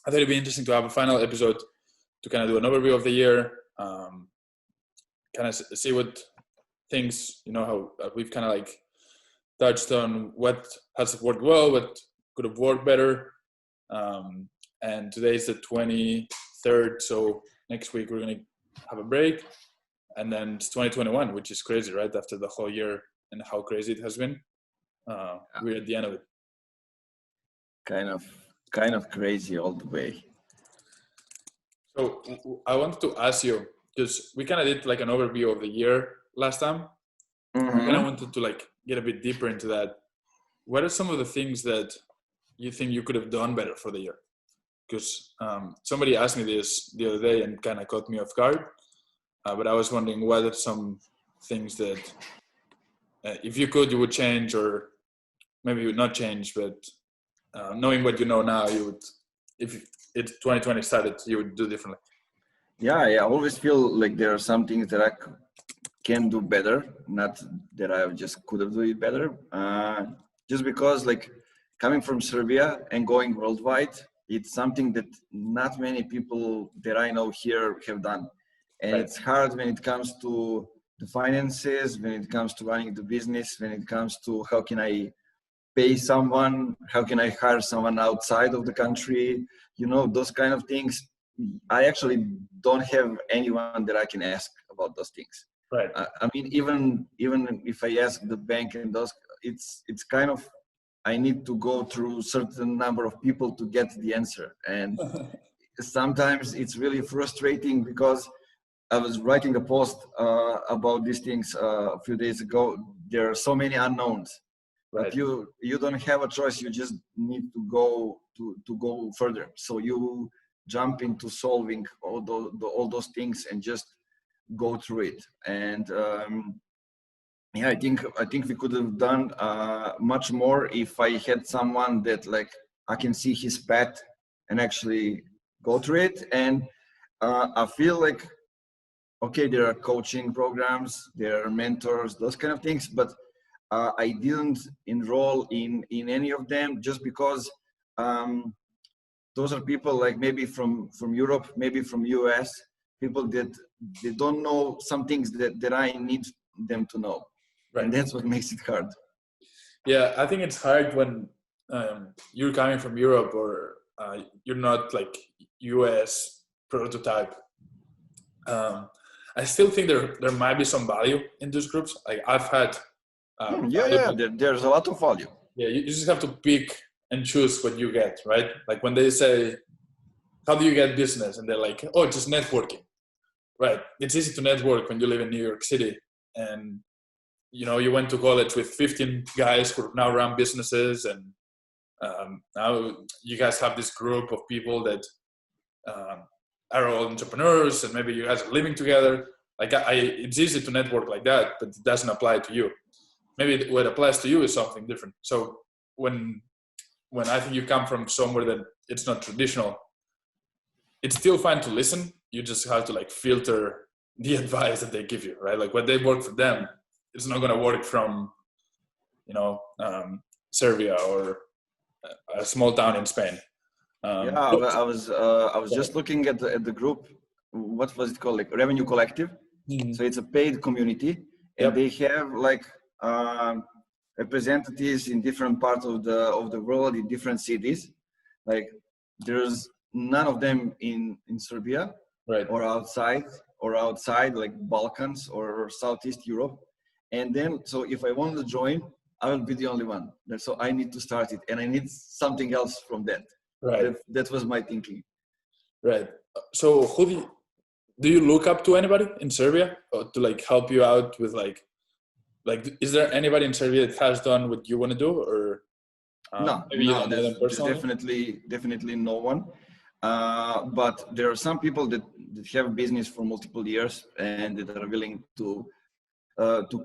thought it'd be interesting to have a final episode to kind of do an overview of the year, kind of see what things, how we've kind of like touched on what has worked well, what could have worked better. And today is the 23rd, so next week we're going to have a break. And then it's 2021, which is crazy, right? After the whole year and how crazy it has been. We're at the end of it. Kind of crazy all the way. So I wanted to ask you, because we kind of did like an overview of the year last time. Mm-hmm. I kind of wanted to like get a bit deeper into that. What are some of the things that you think you could have done better for the year? Because somebody asked me this the other day and kind of caught me off guard. But I was wondering what are some things that if you could, you would change, or maybe you would not change, but knowing what you know now, you would, if it 2020 started, you would do differently. Yeah, I always feel like there are some things that I can do better, not that I just could have done it better. Just because like coming from Serbia and going worldwide, it's something that not many people that I know here have done. And Right. It's hard when it comes to the finances, when it comes to running the business, when it comes to how can I pay someone, how can I hire someone outside of the country, those kind of things. I actually don't have anyone that I can ask about those things. Right. I mean, even if I ask the bank and those, it's kind of, I need to go through certain number of people to get the answer. And sometimes it's really frustrating because I was writing a post about these things a few days ago. There are so many unknowns. Right. But you don't have a choice. You just need to go further. So you jump into solving all those things and just go through it. And I think we could have done much more if I had someone that like I can see his path and actually go through it. And I feel like, okay, there are coaching programs, there are mentors, those kind of things, but I didn't enroll in any of them just because those are people like maybe from Europe, maybe from US, people that they don't know some things that I need them to know. Right. And that's what makes it hard. Yeah, I think it's hard when you're coming from Europe or you're not like US prototype. I still think there might be some value in those groups. Like I've had there's a lot of value. Yeah, you just have to pick and choose what you get, right? Like when they say, how do you get business? And they're like, oh, just networking, right? It's easy to network when you live in New York City. And, you went to college with 15 guys who now run businesses. And now you guys have this group of people that are all entrepreneurs, and maybe you guys are living together. Like it's easy to network like that, but it doesn't apply to you. Maybe what applies to you is something different. So when I think you come from somewhere that it's not traditional, it's still fine to listen. You just have to like filter the advice that they give you, right? Like what they work for them, it's not going to work from, Serbia or a small town in Spain. I was just looking at the group. What was it called? Like Revenue Collective. Mm-hmm. So it's a paid community, and they have like representatives in different parts of the world, in different cities. Like there's none of them in Serbia, right, or outside like Balkans or Southeast Europe. And then so if I want to join, I will be the only one. So I need to start it, and I need something else from that. Right. That was my thinking. Right. So who do you look up to anybody in Serbia to like help you out with like is there anybody in Serbia that has done what you want to do, or no, there's definitely no one. But there are some people that have business for multiple years and that are willing to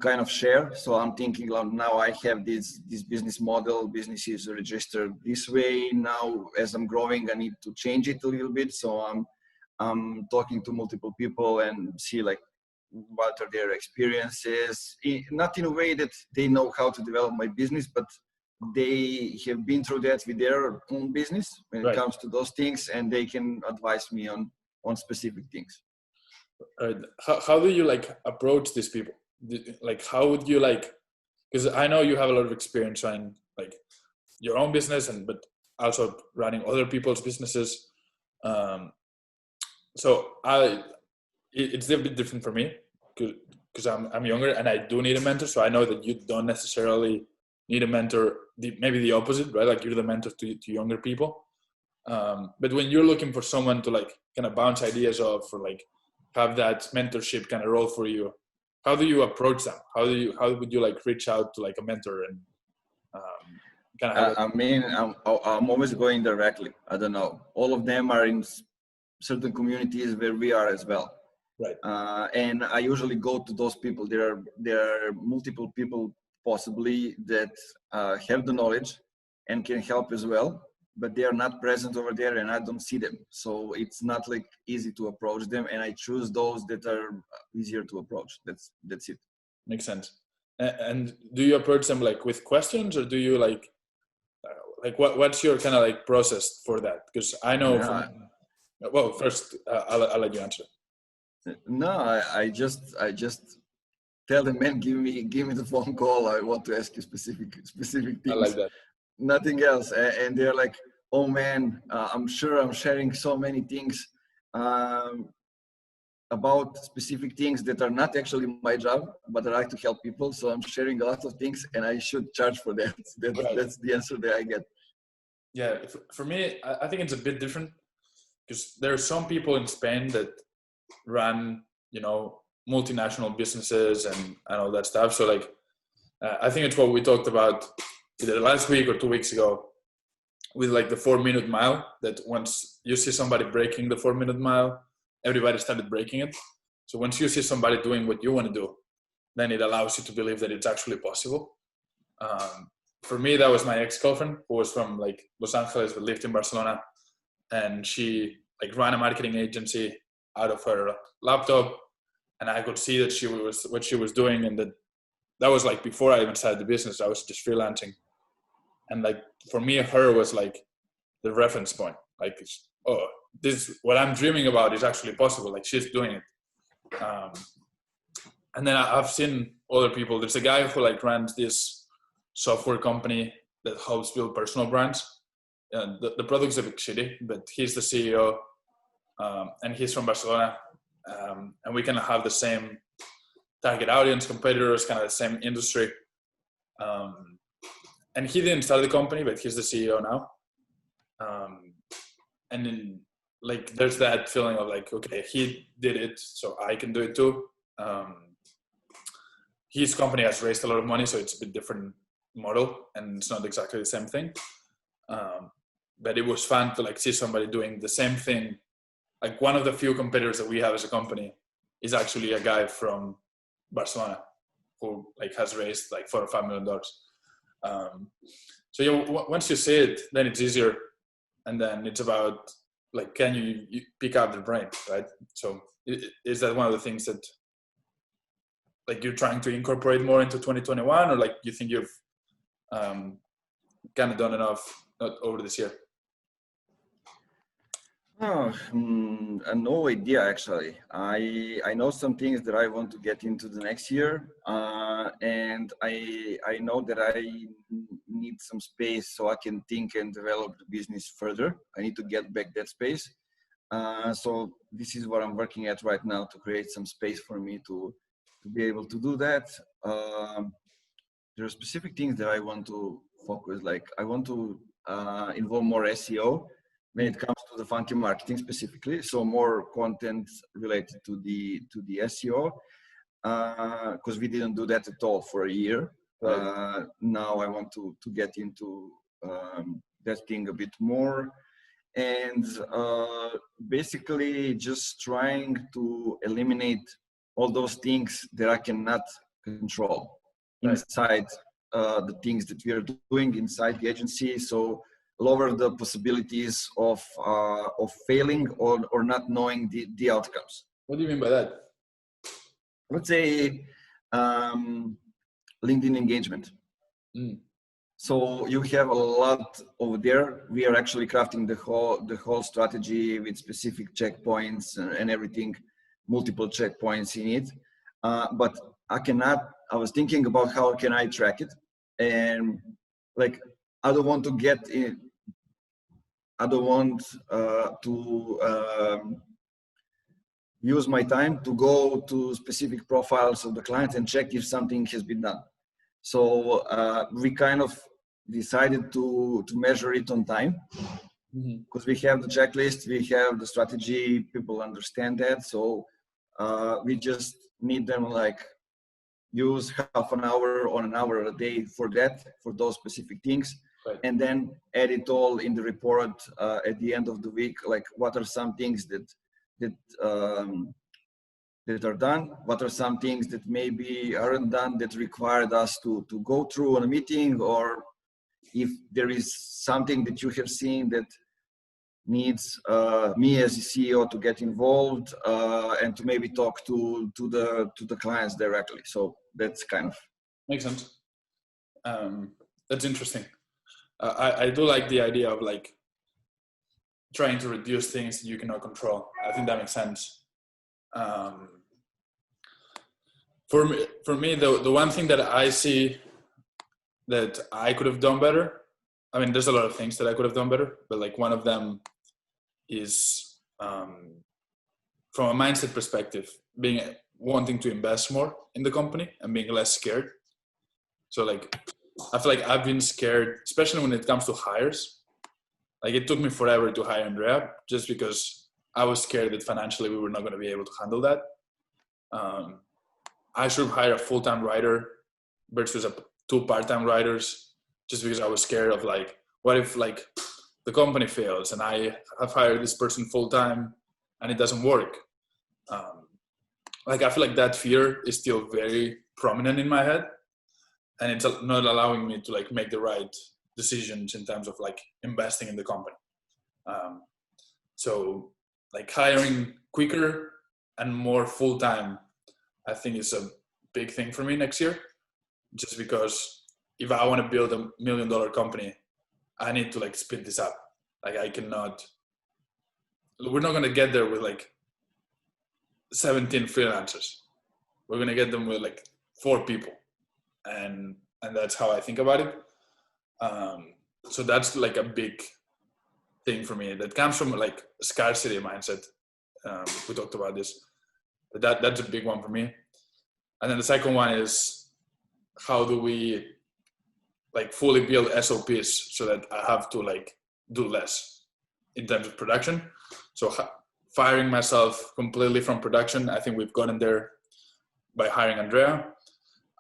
kind of share. So I'm thinking now I have this business model, business is registered this way. Now as I'm growing, I need to change it a little bit. So I'm talking to multiple people and see like what are their experiences, not in a way that they know how to develop my business, but they have been through that with their own business when it comes to those things, and they can advise me on specific things. How do you like approach these people? Like, how would you like, because I know you have a lot of experience running like your own business but also running other people's businesses. So it's a bit different for me because I'm younger and I do need a mentor. So I know that you don't necessarily need a mentor, maybe the opposite, right? Like you're the mentor to younger people. But when you're looking for someone to like kind of bounce ideas off or like have that mentorship kind of role for you, how do you approach them? How would you like reach out to like a mentor and kind of I'm always going directly. I don't know. All of them are in certain communities where we are as well. Right. And I usually go to those people. There are multiple people possibly that have the knowledge and can help as well, but they are not present over there and I don't see them. So it's not like easy to approach them, and I choose those that are easier to approach. That's it. Makes sense. And do you approach them like with questions, or do you like what's your kind of like process for that? Because I know well, first I'll let you answer. No, I just tell them, man, give me the phone call. I want to ask you specific things. I like that. Nothing else. And they're like, oh man, I'm sure I'm sharing so many things about specific things that are not actually my job, but I like to help people. So I'm sharing a lot of things and I should charge for that. That's the answer that I get. Yeah, for me, I think it's a bit different because there are some people in Spain that run, multinational businesses and all that stuff. So like, I think it's what we talked about either last week or 2 weeks ago with like the 4-minute mile, that once you see somebody breaking the 4-minute mile, everybody started breaking it. So once you see somebody doing what you want to do, then it allows you to believe that it's actually possible. For me, that was my ex-girlfriend who was from like Los Angeles but lived in Barcelona, and she like ran a marketing agency out of her laptop, and I could see that what she was doing, and that was like before I even started the business. I was just freelancing, and like for me, her was like the reference point. Like, oh, this what I'm dreaming about is actually possible. Like she's doing it. And then I've seen other people. There's a guy who like runs this software company that helps build personal brands. The product's a bit shitty, but he's the CEO, and he's from Barcelona, and we kind of have the same target audience, competitors, kind of the same industry. And he didn't start the company, but he's the CEO now. And then like there's that feeling of like, okay, he did it, so I can do it too. His company has raised a lot of money, so it's a bit different model, and it's not exactly the same thing. But it was fun to like see somebody doing the same thing. Like one of the few competitors that we have as a company is actually a guy from Barcelona who like has raised like $4 or $5 million. So once you see it, then it's easier, and then it's about like, can you pick up the brain, right? So is that one of the things that like you're trying to incorporate more into 2021, or like you think you've kind of done enough over this year? No idea actually. I know some things that I want to get into the next year, and I know that I need some space so I can think and develop the business further. I need to get back that space. So this is what I'm working at right now, to create some space for me to be able to do that. There are specific things that I want to focus, like I want to involve more SEO when it comes to the funky marketing specifically. So more content related to the SEO, because we didn't do that at all for a year. Right. Now I want to get into that thing a bit more, and basically just trying to eliminate all those things that I cannot control inside the things that we are doing inside the agency. So lower the possibilities of failing or not knowing the outcomes. What do you mean by that? Let's say LinkedIn engagement. So you have a lot over there. We are actually crafting the whole strategy with specific checkpoints and everything, multiple checkpoints in it. But I was thinking about how can I track it, and like I don't want to get in. I don't want to use my time to go to specific profiles of the clients and check if something has been done. So we kind of decided to measure it on time, because we have the checklist, we have the strategy, people understand that. So we just need them like use half an hour or an hour a day for that, for those specific things. Right. And then add it all in the report at the end of the week, like what are some things that are done, what are some things that maybe aren't done that required us to go through on a meeting, or if there is something that you have seen that needs me as a CEO to get involved and to maybe talk to the clients directly. So that's kind of makes sense. That's interesting. I do like the idea of like trying to reduce things that you cannot control. I think that makes sense. For me, the one thing that I see that I could have done better, I mean, there's a lot of things that I could have done better, but like one of them is from a mindset perspective, wanting to invest more in the company and being less scared. So like, I feel like I've been scared, especially when it comes to hires. Like it took me forever to hire Andrea just because I was scared that financially we were not going to be able to handle that. I should hire a full-time writer versus two part-time writers, just because I was scared of like, what if like the company fails and I have hired this person full-time and it doesn't work? Like I feel like that fear is still very prominent in my head. And it's not allowing me to like make the right decisions in terms of like investing in the company. So like hiring quicker and more full-time, I think is a big thing for me next year, just because if I want to build $1 million company, I need to like speed this up. Like we're not going to get there with like 17 freelancers. We're going to get them with like 4 people. And that's how I think about it. So that's like a big thing for me that comes from like a scarcity mindset. We talked about this, but that's a big one for me. And then the second one is, how do we like fully build SOPs so that I have to like do less in terms of production? So firing myself completely from production, I think we've gotten there by hiring Andrea.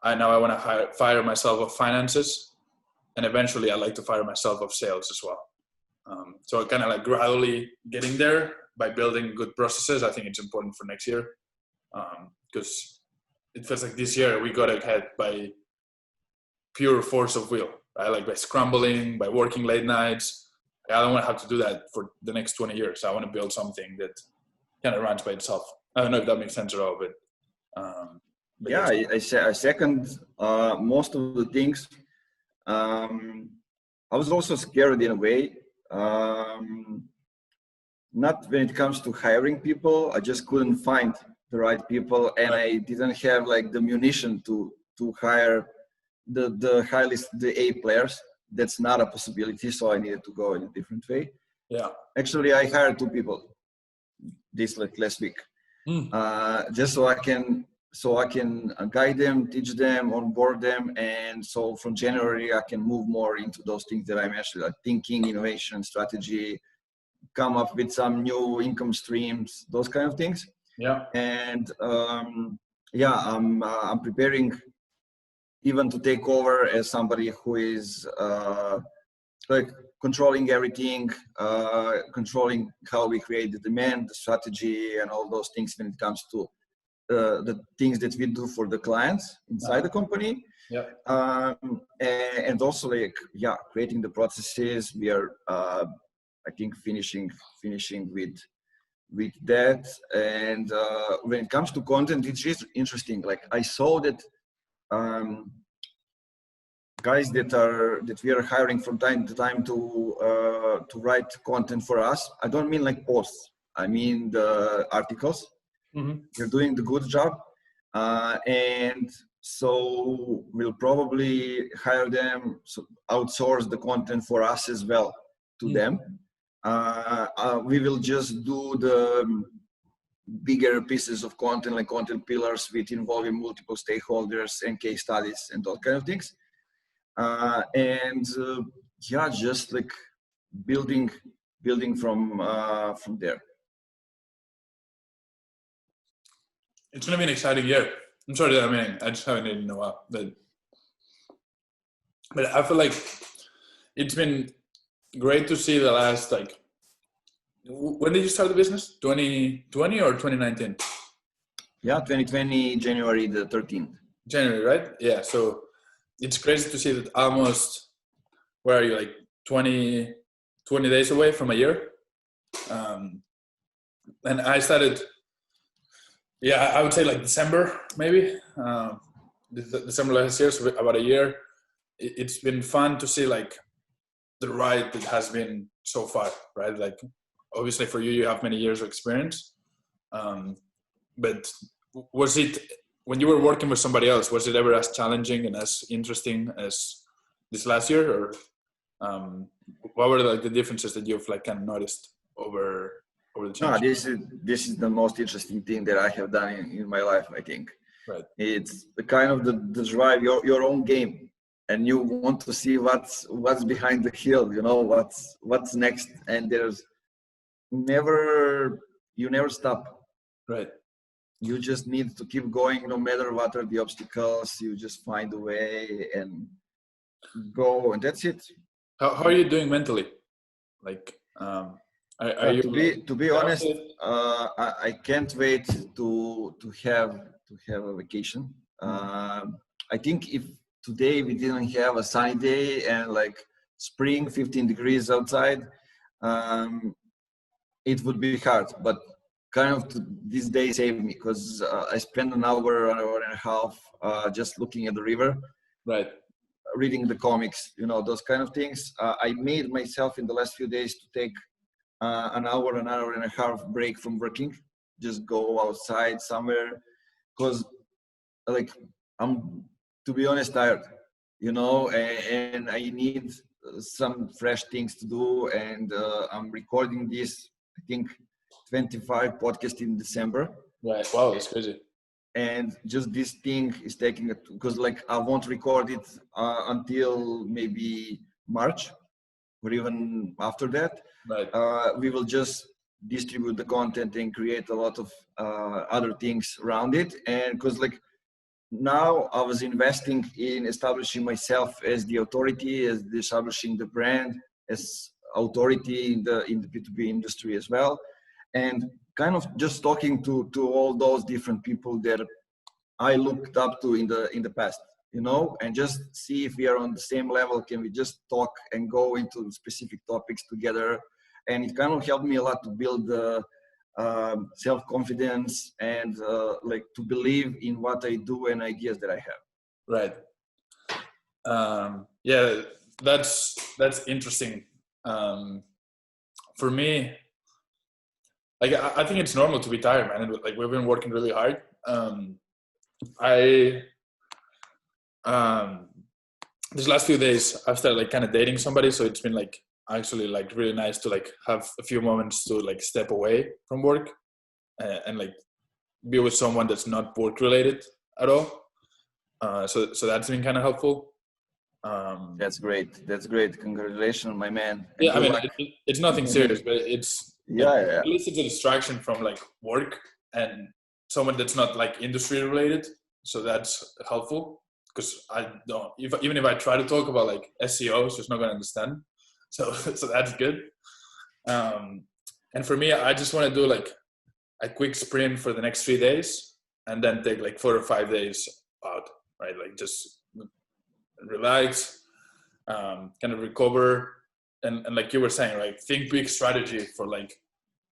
Now I want to fire myself of finances, and eventually I'd like to fire myself of sales as well. So kind of like gradually getting there by building good processes. I think it's important for next year, because it feels like this year we got ahead by pure force of will, right? Like by scrambling, by working late nights. I don't want to have to do that for the next 20 years. I want to build something that kind of runs by itself. I don't know if that makes sense at all, but yeah, I second most of the things. I was also scared in a way, not when it comes to hiring people. I just couldn't find the right people, and I didn't have like the munition to hire the A players. That's not a possibility, so I needed to go in a different way. Yeah, actually I hired 2 people this like last week, just so I can guide them, teach them, onboard them, and so from January I can move more into those things that I mentioned, like thinking, innovation, strategy, come up with some new income streams, those kind of things. Yeah. And I'm preparing even to take over as somebody who is like controlling everything, controlling how we create the demand, the strategy, and all those things when it comes to the things that we do for the clients inside the company. Yeah. And also like, creating the processes. We are, I think, finishing with that. And when it comes to content, it's just interesting. Like I saw that guys that we are hiring from time to time to write content for us. I don't mean like posts. I mean the articles. Mm-hmm. They're doing the good job, and so we'll probably hire them, so outsource the content for us as well to them. We will just do the bigger pieces of content, like content pillars with involving multiple stakeholders and case studies and all kind of things. Yeah, just like building from there. It's gonna be an exciting year. I'm sorry, I mean, I just haven't eaten in a while, but I feel like it's been great to see the last, like, when did you start the business? 2020 or 2019? Yeah, 2020, January the 13th. January, right? Yeah. So it's crazy to see that almost, where are you, like 20 days away from a year? And I started, yeah, I would say like December, maybe. December last year, so about a year. It's been fun to see like the ride that has been so far, right? Like, obviously for you, you have many years of experience. But was it, when you were working with somebody else, was it ever as challenging and as interesting as this last year? Or what were like the differences that you've like kind of noticed over the change? No, this is the most interesting thing that I have done in my life, I think. Right. It's the kind of the drive your own game, and you want to see what's behind the hill, you know, what's next, and you never stop. Right. You just need to keep going no matter what are the obstacles. You just find a way and go, and that's it. How are you doing mentally? Like, are you to be honest, I can't wait to have a vacation. I think if today we didn't have a sunny day and like spring, 15 degrees outside, it would be hard. But kind of this day saved me, because I spent an hour and a half just looking at the river. Right. Reading the comics, you know, those kind of things. I made myself in the last few days to take an hour and a half break from working, just go outside somewhere, because like I'm, to be honest, tired, you know, and I need some fresh things to do. And I'm recording this, I think 25 podcasts in December. Right. Wow, that's crazy. And just this thing is taking it, because like I won't record it until maybe March or even after that. Right. We will just distribute the content and create a lot of other things around it. And because like now I was investing in establishing myself as the authority, as establishing the brand as authority in the B2B industry as well. And kind of just talking to all those different people that I looked up to in the past, you know, and just see if we are on the same level. Can we just talk and go into specific topics together? And it kind of helped me a lot to build the self-confidence and like to believe in what I do and ideas that I have. Right. Yeah, that's interesting. For me, like I think it's normal to be tired, man. Like we've been working really hard. These last few days I've started like kind of dating somebody, so it's been like actually like really nice to like have a few moments to like step away from work and like be with someone that's not work related at all. So that's been kind of helpful. That's great. Congratulations, my man. And yeah, I mean, it's nothing serious, but it's yeah. At least it's a distraction from like work and someone that's not like industry related. So that's helpful, because I don't, even if I try to talk about like SEO, it's just not going to understand. So that's good. And for me, I just want to do like a quick sprint for the next 3 days and then take like 4 or 5 days out, right? Like just relax, kind of recover. And like you were saying, like think big strategy for like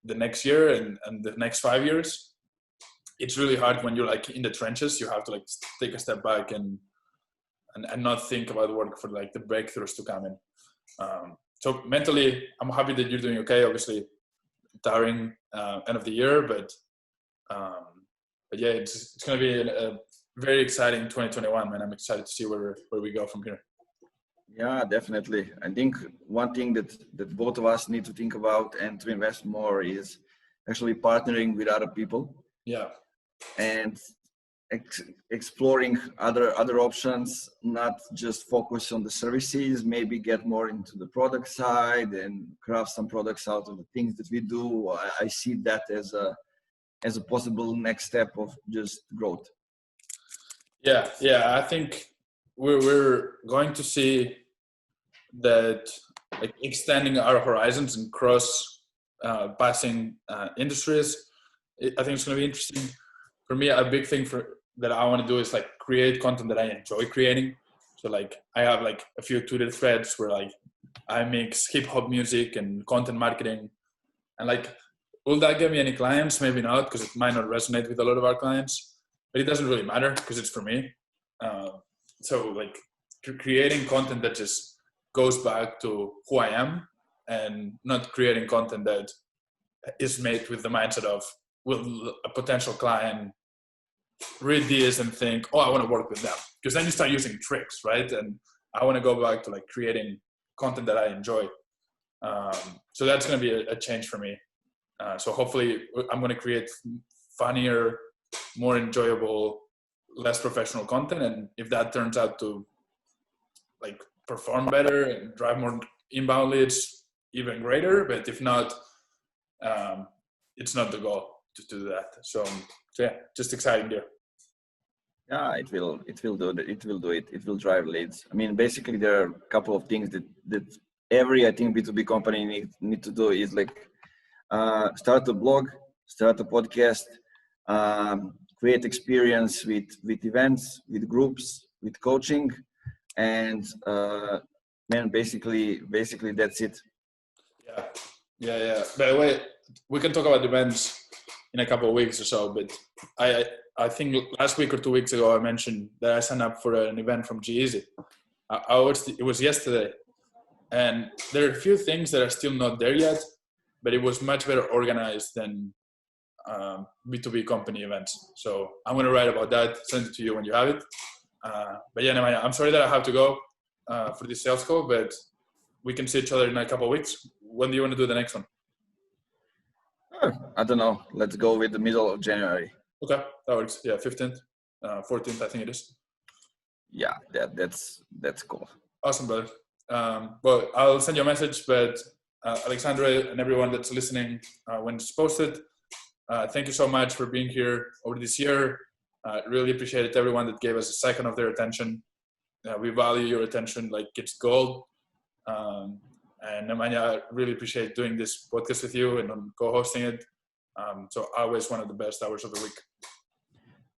the next year and the next 5 years. It's really hard when you're like in the trenches. You have to like take a step back and and not think about work for like the breakthroughs to come in. So mentally, I'm happy that you're doing okay. Obviously, tiring end of the year, but yeah, it's going to be a very exciting 2021, man. I'm excited to see where we go from here. Yeah, definitely. I think one thing that both of us need to think about and to invest more is actually partnering with other people. Yeah. And exploring other options, not just focus on the services, maybe get more into the product side and craft some products out of the things that we do. I see that as a possible next step of just growth. Yeah, I think we're going to see that, like, extending our horizons and cross passing industries. I think it's going to be interesting. For me, a big thing that I want to do is like create content that I enjoy creating. So like I have like a few Twitter threads where like I mix hip hop music and content marketing, and like, will that get me any clients? Maybe not, because it might not resonate with a lot of our clients, but it doesn't really matter because it's for me. So like creating content that just goes back to who I am, and not creating content that is made with the mindset of, will a potential client read this and think, oh, I want to work with them? Because then you start using tricks, right? And I want to go back to like creating content that I enjoy. So that's going to be a change for me. So hopefully I'm going to create funnier, more enjoyable, less professional content. And if that turns out to like perform better and drive more inbound leads, even greater. But if not, it's not the goal to do that. So yeah, just exciting there. Yeah, it will do it. It will drive leads. I mean, basically there are a couple of things that every, I think, B2B company need to do is like start a blog, start a podcast, create experience with events, with groups, with coaching, and man, basically that's it. Yeah. By the way, we can talk about events in a couple of weeks or so, but I think last week or 2 weeks ago I mentioned that I signed up for an event from G-Easy. It was yesterday, and there are a few things that are still not there yet, but it was much better organized than B2B company events. So I'm going to write about that, send it to you when you have it. But yeah, Nemanja, I'm sorry that I have to go for this sales call, but we can see each other in a couple of weeks. When do you want to do the next one? I don't know. Let's go with the middle of January. Okay, that works. Yeah, 15th, 14th, I think it is. Yeah, that's cool. Awesome, brother. Well, I'll send you a message, but Alexandra and everyone that's listening when it's posted, thank you so much for being here over this year. Really appreciate it, everyone that gave us a second of their attention. We value your attention like it's gold. And Nemanja, I really appreciate doing this podcast with you and co-hosting it. So always one of the best hours of the week.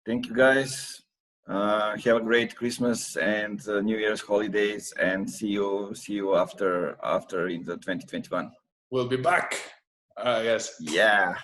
Thank you, guys. Have a great Christmas and New Year's holidays, and see you after in the 2021. We'll be back, I guess. Yeah.